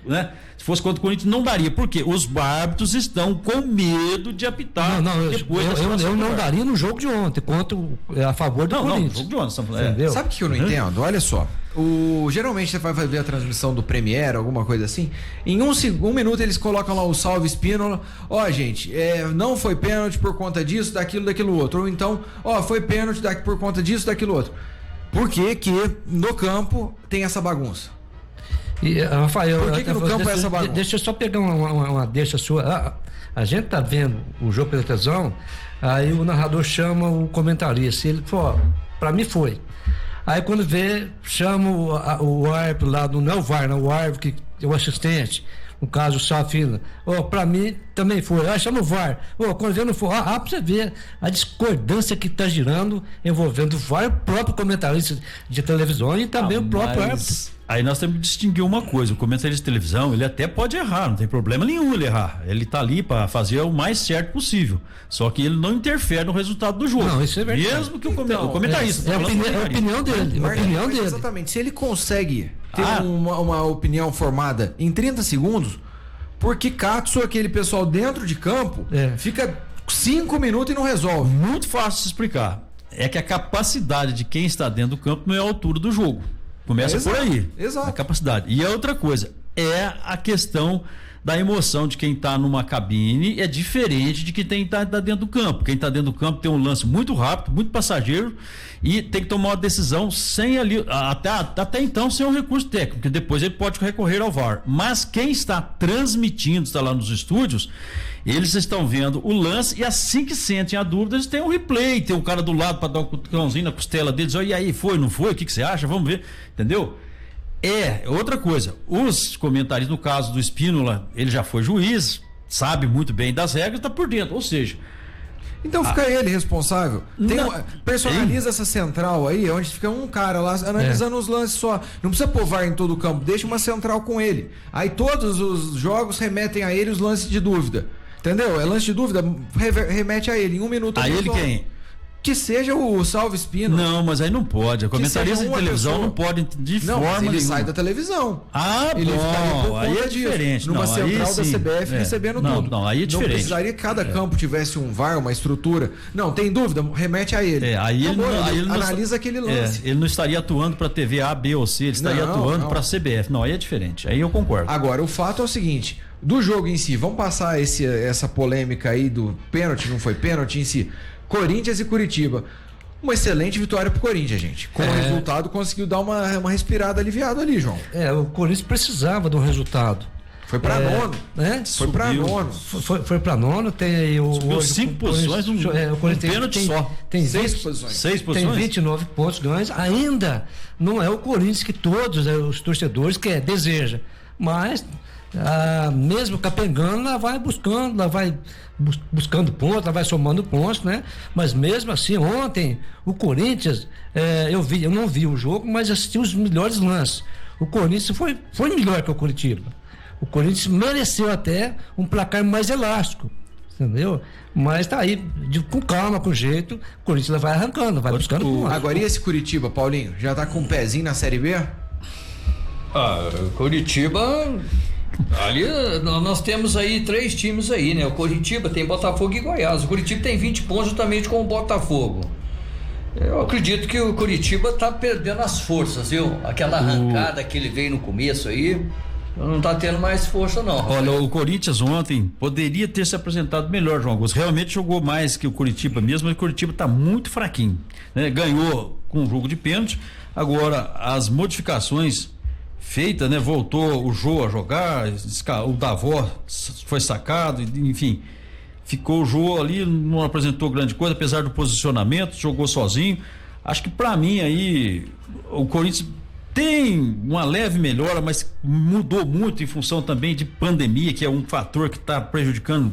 né? Se fosse contra o Corinthians, não daria. Porque os árbitros estão com medo de apitar. Eu não daria no jogo de ontem, a favor do Corinthians. No jogo de ontem. Sabe o que eu não entendo? Olha só. Geralmente você vai ver a transmissão do Premiere, alguma coisa assim. Em um minuto eles colocam lá o salve Spínola. Gente, não foi pênalti por conta disso, daquilo outro. Ou então, foi pênalti por conta disso, daquilo outro. Por que no campo tem essa bagunça? Rafael, por que no campo é essa bagunça? Deixa eu só pegar uma deixa sua. A gente tá vendo o jogo pela televisão, aí o narrador chama o comentarista. Ele falou, pra mim foi. Aí quando vê, chama o árbitro lá, não é o VAR, não, o árbitro que é o assistente, no caso o Safina. Pra mim também foi. Chama o VAR. Quando vê não for, pra você ver a discordância que tá girando envolvendo o VAR, o próprio comentarista de televisão e também o próprio árbitro. Aí nós temos que distinguir uma coisa: o comentarista de televisão, ele até pode errar, não tem problema nenhum ele errar. Ele tá ali para fazer o mais certo possível. Só que ele não interfere no resultado do jogo. Não, isso é verdade. Mesmo que o comentarista. É a opinião dele. Exatamente. Se ele consegue ter uma opinião formada em 30 segundos, por que Katsu, aquele pessoal dentro de campo, fica 5 minutos e não resolve? Muito fácil de explicar. É que a capacidade de quem está dentro do campo não é a altura do jogo. Começa por aí. Exato. A capacidade. E a outra coisa é a questão da emoção de quem está numa cabine, é diferente de quem está dentro do campo. Quem está dentro do campo tem um lance muito rápido, muito passageiro, e tem que tomar uma decisão sem ali, até então sem um recurso técnico, porque depois ele pode recorrer ao VAR. Mas quem está transmitindo, está lá nos estúdios, eles estão vendo o lance e assim que sentem a dúvida, eles têm um replay, tem um cara do lado para dar um cutucãozinho na costela deles, e aí, foi, não foi, o que você acha? Vamos ver, entendeu? Outra coisa, os comentaristas, no caso do Spínola, ele já foi juiz, sabe muito bem das regras, está por dentro, ou seja... Então fica ele responsável. Personaliza essa central aí, onde fica um cara lá analisando os lances só. Não precisa pôr VAR em todo o campo, deixa uma central com ele. Aí todos os jogos remetem a ele os lances de dúvida. Entendeu? É lance de dúvida, remete a ele. Em 1 minuto. A ele quem? Que seja o Salvo Espino. Não, mas aí não pode. A comentarista de televisão não pode de forma ele nenhuma. sai da televisão. Ele bom, aí é diferente. Numa não, central da CBF recebendo tudo. Não, aí é diferente. Não precisaria que cada campo tivesse um VAR, uma estrutura. Não, tem dúvida? Remete a ele. Aí ele analisa aquele lance. Ele não estaria atuando para TV A, B ou C, ele estaria atuando para a CBF. Não, aí é diferente. Aí eu concordo. Agora, o fato é o seguinte, do jogo em si, vamos passar essa polêmica aí do pênalti, não foi pênalti em si. Corinthians e Curitiba. Uma excelente vitória pro Corinthians, gente. Com o resultado, conseguiu dar uma respirada aliviada ali, João. O Corinthians precisava de um resultado. Foi pra nono. Né? Foi pra nono. Foi pra nono, tem aí o 5 posições, o Corinthians pênalti só. Tem 6 posições. 6 posições. Tem 29 pontos ganhos. Ainda não é o Corinthians que todos os torcedores desejam. Mas, mesmo capengando, ela vai buscando, buscando pontos, ela vai somando pontos, né? Mas mesmo assim, ontem, o Corinthians, eu não vi o jogo, mas assisti os melhores lances. O Corinthians foi melhor que o Curitiba. O Corinthians mereceu até um placar mais elástico, entendeu? Mas tá aí, com calma, com jeito, o Corinthians vai arrancando, vai buscando pontos. Agora, e esse Curitiba, Paulinho? Já tá com um pezinho na Série B? Curitiba... Ali nós temos aí 3 times aí, né? O Curitiba tem Botafogo e Goiás. O Curitiba tem 20 pontos justamente com o Botafogo. Eu acredito que o Curitiba tá perdendo as forças, viu? Aquela arrancada que ele veio no começo aí, não tá tendo mais força não. Olha, o Corinthians ontem poderia ter se apresentado melhor, João Augusto. Realmente jogou mais que o Curitiba mesmo, mas o Curitiba tá muito fraquinho, né? Ganhou com o jogo de pênalti. Agora, as modificações feita, né? Voltou o Jô a jogar, o Davó foi sacado, enfim, ficou o Jô ali, não apresentou grande coisa, apesar do posicionamento, jogou sozinho. Acho que pra mim aí o Corinthians tem uma leve melhora, mas mudou muito em função também de pandemia, que é um fator que está prejudicando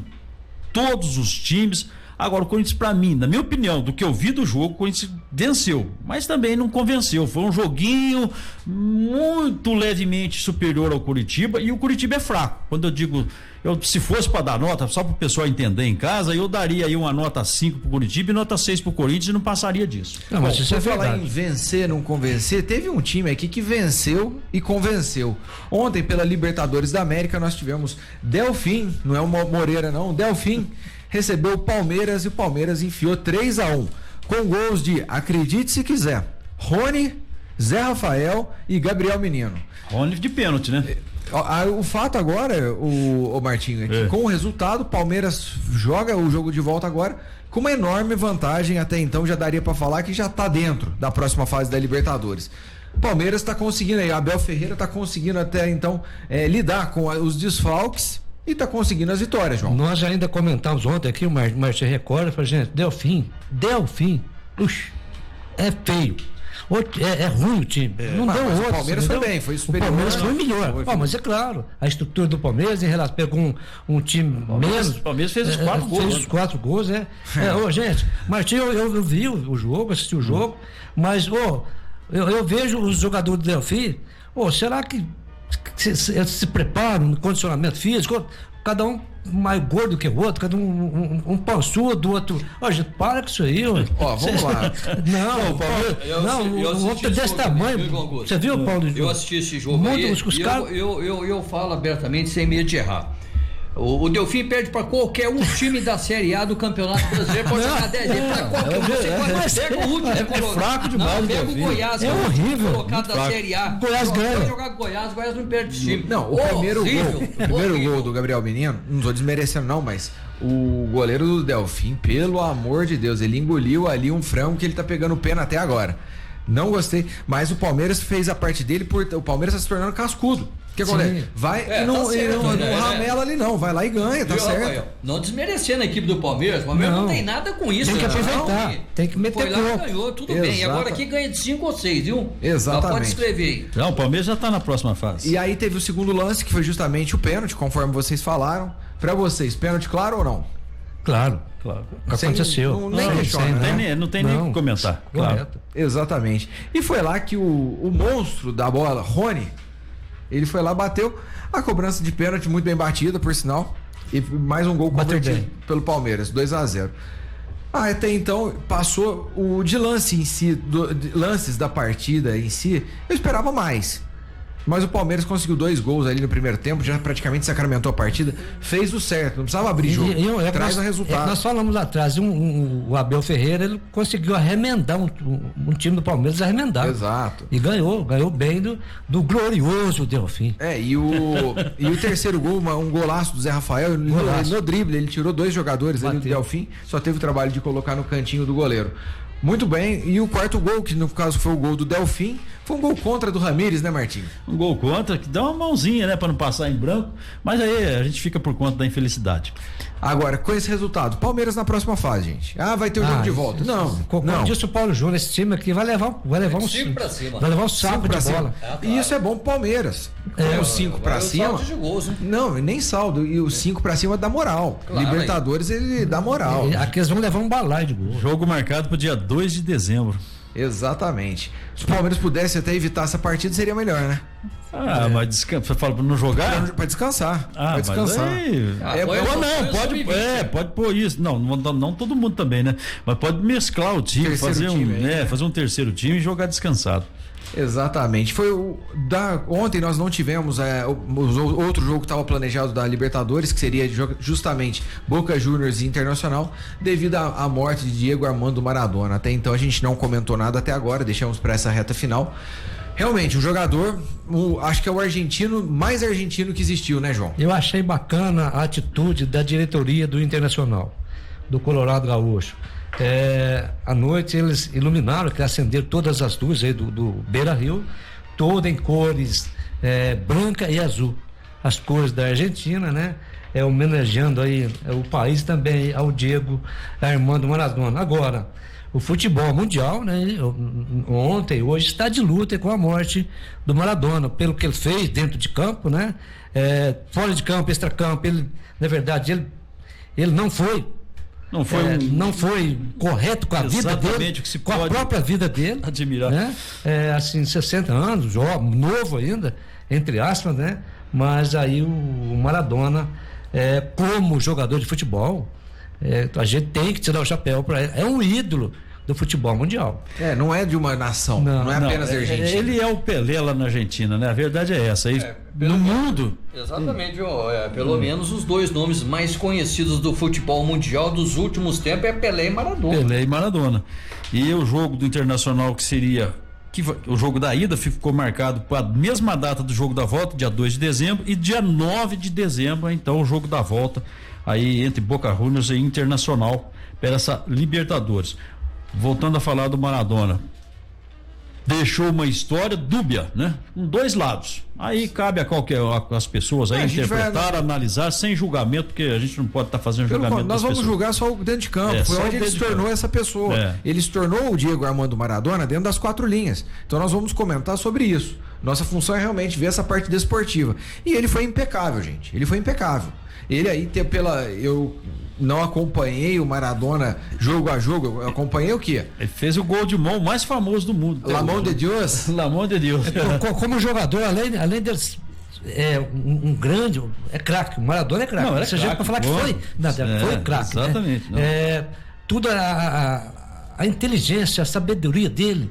todos os times. Agora, o Corinthians, pra mim, na minha opinião, do que eu vi do jogo, o Corinthians venceu, mas também não convenceu. Foi um joguinho muito levemente superior ao Curitiba, e o Curitiba é fraco. Quando eu digo, se fosse para dar nota, só para o pessoal entender em casa, eu daria aí uma nota 5 pro Curitiba e nota 6 pro Corinthians e não passaria disso. Não, mas se você falar em vencer, não convencer, teve um time aqui que venceu e convenceu. Ontem, pela Libertadores da América, nós tivemos Delfim, não é o Moreira não, Delfim recebeu o Palmeiras e o Palmeiras enfiou 3-1, com gols de, acredite se quiser, Rony, Zé Rafael e Gabriel Menino. Rony de pênalti, né? O fato agora, o Martinho, é que com o resultado, o Palmeiras joga o jogo de volta agora com uma enorme vantagem. Até então já daria para falar que já está dentro da próxima fase da Libertadores. O Palmeiras está conseguindo aí, Abel Ferreira está conseguindo até então lidar com os desfalques e tá conseguindo as vitórias, João. Nós ainda comentamos ontem aqui, o Márcio recorda, falou, gente, Delfim, é feio. É ruim o time. Não deu outro. O Palmeiras foi bem, foi superior. O Palmeiras foi melhor. Mas é claro, a estrutura do Palmeiras, em relação, pegou um time menos. O Palmeiras fez os 4 gols. Fez os 4 gols, né? Gente, Martinho, eu vi o jogo, assisti o jogo, mas, eu vejo os jogadores do Delfim, será que se preparam no condicionamento físico, cada um mais gordo que o outro, cada um pançudo, outro. Gente, para com isso aí. Vamos lá. Não, outro desse tamanho. Você viu, Paulo? Eu assisti esse jogo aí, eu falo abertamente, sem medo de errar. O Delfim perde para qualquer um time da Série A do Campeonato Brasileiro. Pode jogar 10 vezes para qualquer um. Você pega o último. É fraco demais. Pega o Goiás. É horrível. Colocado da Série A. Goiás ganha. Pode jogar Goiás não perde esse time. Não, o primeiro gol do Gabriel Menino, não estou desmerecendo não, mas o goleiro do Delfim, pelo amor de Deus, ele engoliu ali um frango que ele tá pegando pena até agora. Não gostei, mas o Palmeiras fez a parte dele, o Palmeiras está se tornando cascudo. Que vai não ramela ali não, vai lá e ganha, tá certo. Rafael, não desmerecendo a equipe do Palmeiras, o Palmeiras não tem nada com isso. Tem que aproveitar, tem que meter corpo. Foi lá, ganhou, tudo bem. Agora aqui ganha de 5 ou 6, viu? Exatamente. Pode escrever aí. Não, o Palmeiras já tá na próxima fase. E aí teve o segundo lance, que foi justamente o pênalti, conforme vocês falaram. Pra vocês, pênalti claro ou não? Claro. Aconteceu. Não tem nem o que comentar. Claro. Exatamente. E foi lá que o monstro da bola, Rony, ele foi lá, bateu a cobrança de pênalti, muito bem batida, por sinal, e mais um gol convertido pelo Palmeiras, 2-0. Até então passou o de lance em si, lances da partida em si, eu esperava mais. Mas o Palmeiras conseguiu 2 gols ali no primeiro tempo, já praticamente sacramentou a partida, fez o certo, não precisava abrir jogo, traz o resultado. Nós falamos lá atrás, o Abel Ferreira, ele conseguiu arremendar um time do Palmeiras, arremendar. Exato. E ganhou bem do glorioso Delfim. E o terceiro gol, um golaço do Zé Rafael, no drible, ele tirou 2 jogadores ali do Delfim, só teve o trabalho de colocar no cantinho do goleiro. Muito bem, e o quarto gol, que no caso foi o gol do Delfim, foi um gol contra do Ramírez, né, Martinho? Um gol contra, que dá uma mãozinha, né, pra não passar em branco, mas aí a gente fica por conta da infelicidade. Agora, com esse resultado, Palmeiras na próxima fase, gente. Vai ter o jogo de volta. Não. Disse o Paulo Júnior, esse time aqui vai levar um 5 pra cima. Vai levar um saco de bola. Claro. E isso é bom pro Palmeiras. O 5 pra cima. Saldo de gols, né? Não, nem saldo. E o 5 pra cima dá moral. Claro, Libertadores, ele dá moral. Aqui eles vão levar um balaio de gol. Jogo marcado pro dia 2 de dezembro. Exatamente. Se o Palmeiras pudesse até evitar essa partida, seria melhor, né? Mas você fala pra não jogar? Pra descansar. Pra descansar. Pode pôr isso. Não todo mundo também, né? Mas pode mesclar o time, fazer um terceiro time e jogar descansado. Exatamente. Ontem nós não tivemos outro jogo que estava planejado da Libertadores, que seria justamente Boca Juniors e Internacional, devido à morte de Diego Armando Maradona. Até então a gente não comentou nada até agora, deixamos para essa reta final. Realmente, um jogador, acho que é o argentino mais argentino que existiu, né, João? Eu achei bacana a atitude da diretoria do Internacional, do Colorado Gaúcho. À noite eles iluminaram, que acenderam todas as luzes aí do Beira-Rio, toda em cores branca e azul, as cores da Argentina, né? Homenageando aí o país também ao Diego Armando Maradona. Agora, o futebol mundial, né? Ontem, hoje está de luta com a morte do Maradona, pelo que ele fez dentro de campo, né? Fora de campo, extracampo, ele, na verdade, ele não foi correto com a vida dele, com a própria vida dele. Admirar. Né? Assim, 60 anos, jovem, novo ainda, entre aspas, né? Mas aí o Maradona, como jogador de futebol, a gente tem que tirar o chapéu para ele. É um ídolo do futebol mundial. Não é de uma nação, não é apenas Argentina. Ele é o Pelé lá na Argentina, né? A verdade é essa. No mundo. Exatamente, pelo menos os 2 nomes mais conhecidos do futebol mundial dos últimos tempos é Pelé e Maradona. Pelé e Maradona. E o jogo do Internacional, que seria o jogo da ida, ficou marcado para a mesma data do jogo da volta, dia 2 de dezembro, e dia 9 de dezembro, então, o jogo da volta aí entre Boca Juniors e Internacional para essa Libertadores. Voltando a falar do Maradona, deixou uma história dúbia, né? Com 2 lados. Aí cabe as pessoas aí interpretar, analisar sem julgamento, porque a gente não pode estar fazendo julgamento. Nós vamos julgar só dentro de campo. Foi onde ele se tornou essa pessoa. Ele se tornou o Diego Armando Maradona dentro das 4 linhas. Então nós vamos comentar sobre isso. Nossa função é realmente ver essa parte desportiva. E ele foi impecável, gente. Ele foi impecável. Ele aí eu não acompanhei o Maradona jogo a jogo, eu acompanhei o quê? Ele fez o gol de mão mais famoso do mundo. La mão de Deus. La mão de Deus. Como jogador, além de um grande, craque, o Maradona é craque. Não, jeito para falar que foi. Foi craque. Exatamente. Né? Tudo a inteligência, a sabedoria dele.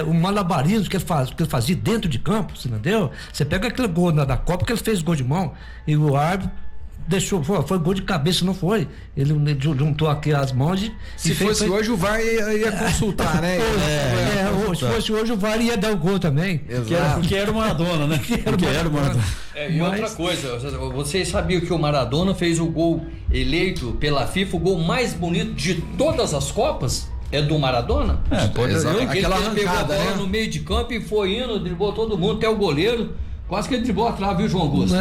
O malabarismo que ele fazia dentro de campo, você entendeu? Você pega aquele gol da Copa que ele fez gol de mão e o árbitro deixou, foi gol de cabeça, não foi? Ele juntou aqui as mãos se fosse hoje o VAR ia consultar, né? Se fosse hoje o VAR ia dar o gol também. Porque era o Maradona, né? Porque era o Maradona. Outra coisa, vocês sabiam que o Maradona fez o gol eleito pela FIFA, o gol mais bonito de todas as Copas? É do Maradona? Pode ser. Aquela arrancada, pegou a bola no meio de campo e foi indo, driblou todo mundo, até o goleiro. Quase que ele driblou a trave, viu, João Augusto?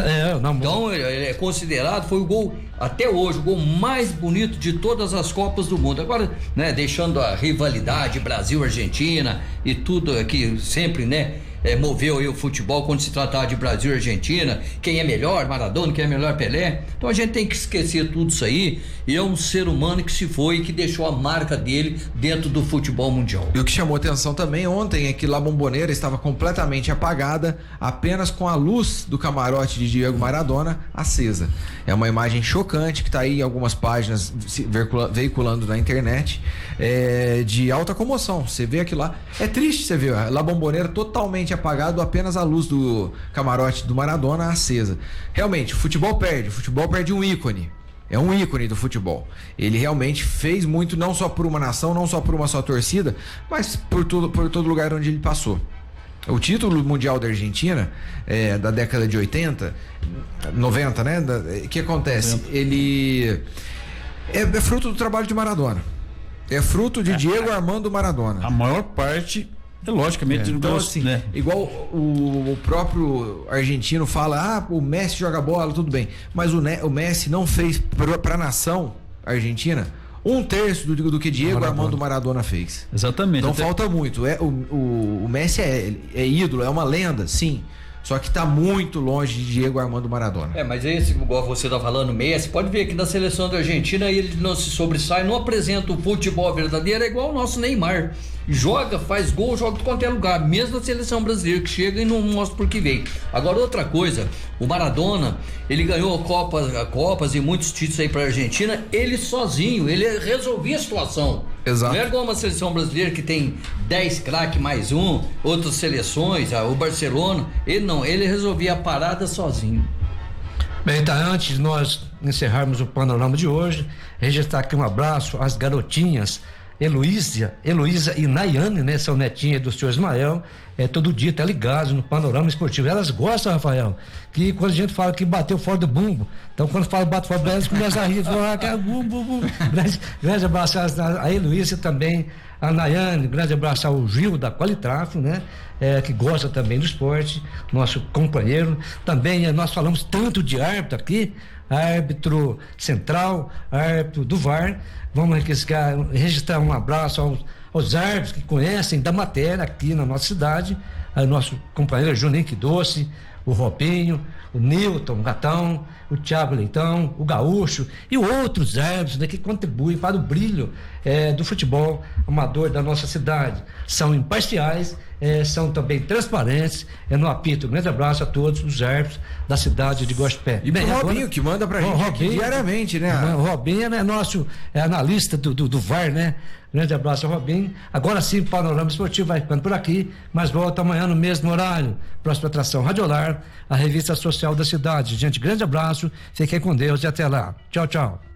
Então, ele é considerado, foi o gol, até hoje, o gol mais bonito de todas as Copas do Mundo. Agora, né, deixando a rivalidade Brasil-Argentina e tudo aqui, sempre, né, moveu aí o futebol quando se tratava de Brasil e Argentina, quem é melhor, Maradona, quem é melhor, Pelé. Então a gente tem que esquecer tudo isso aí, e é um ser humano que se foi e que deixou a marca dele dentro do futebol mundial. E o que chamou atenção também ontem é que La Bombonera estava completamente apagada, apenas com a luz do camarote de Diego Maradona acesa. É uma imagem chocante. chocante que está aí em algumas páginas veiculando na internet, de alta comoção. Você vê aquilo lá, é triste você ver a La Bombonera totalmente apagado, apenas a luz do camarote do Maradona acesa. Realmente, o futebol perde um ícone. É um ícone do futebol. Ele realmente fez muito, não só por uma nação, não só por uma só torcida, mas por todo lugar onde ele passou. O título mundial da Argentina, da década de 80, 90, né? O que acontece? 90. Ele é fruto do trabalho de Maradona. É fruto de Diego Armando Maradona. A maior parte, logicamente, então, assim, né? Igual o próprio argentino fala, o Messi joga bola, tudo bem. Mas o Messi não fez para a nação argentina 1/3 do que Diego Armando Maradona fez. Exatamente. Então falta muito. O Messi é ídolo, é uma lenda, sim. Só que está muito longe de Diego Armando Maradona. Mas esse, igual você está falando, Messi, pode ver que na seleção da Argentina ele não se sobressai, não apresenta o futebol verdadeiro, é igual o nosso Neymar. Joga, faz gol, joga de qualquer lugar, mesmo a seleção brasileira que chega e não mostra por que veio. Agora, outra coisa, o Maradona, ele ganhou Copas e muitos títulos aí pra Argentina, ele sozinho, ele resolvia a situação. Exato. Não é igual uma seleção brasileira que tem 10 craques mais um, outras seleções, o Barcelona, ele resolvia a parada sozinho. Bem, então, antes de nós encerrarmos o panorama de hoje, registrar aqui um abraço às garotinhas Heloísa e Nayane, né? São netinhas do senhor Ismael, todo dia tá ligado no panorama esportivo. Elas gostam, Rafael, que quando a gente fala que bateu fora do bumbo, então quando fala bate fora do bumbo, elas começam a rir, falam que é bumbo. Grande abraço a Heloísa também, a Nayane, grande abraço ao Gil da Qualitráfilo, né? Que gosta também do esporte, nosso companheiro. Também nós falamos tanto de árbitro aqui, árbitro central, árbitro do VAR. Vamos registrar um abraço aos árbitros que conhecem da matéria aqui na nossa cidade, o nosso companheiro Juninho Doce, o Robinho, o Newton, o Gatão, o Thiago Leitão, o Gaúcho e outros árbitros, né, que contribuem para o brilho do futebol amador da nossa cidade. São imparciais, são também transparentes, no apito. Um grande abraço a todos os árbitros da cidade de Guaxupé. E pro Robinho, que manda pra gente aqui diariamente, né? O Robinho é nosso analista do VAR, né? Grande abraço ao Robinho. Agora sim, o Panorama Esportivo vai ficando por aqui, mas volta amanhã no mesmo horário. Próxima atração Radiolar, a revista social da cidade. Gente, grande abraço, fiquem com Deus e até lá. Tchau, tchau.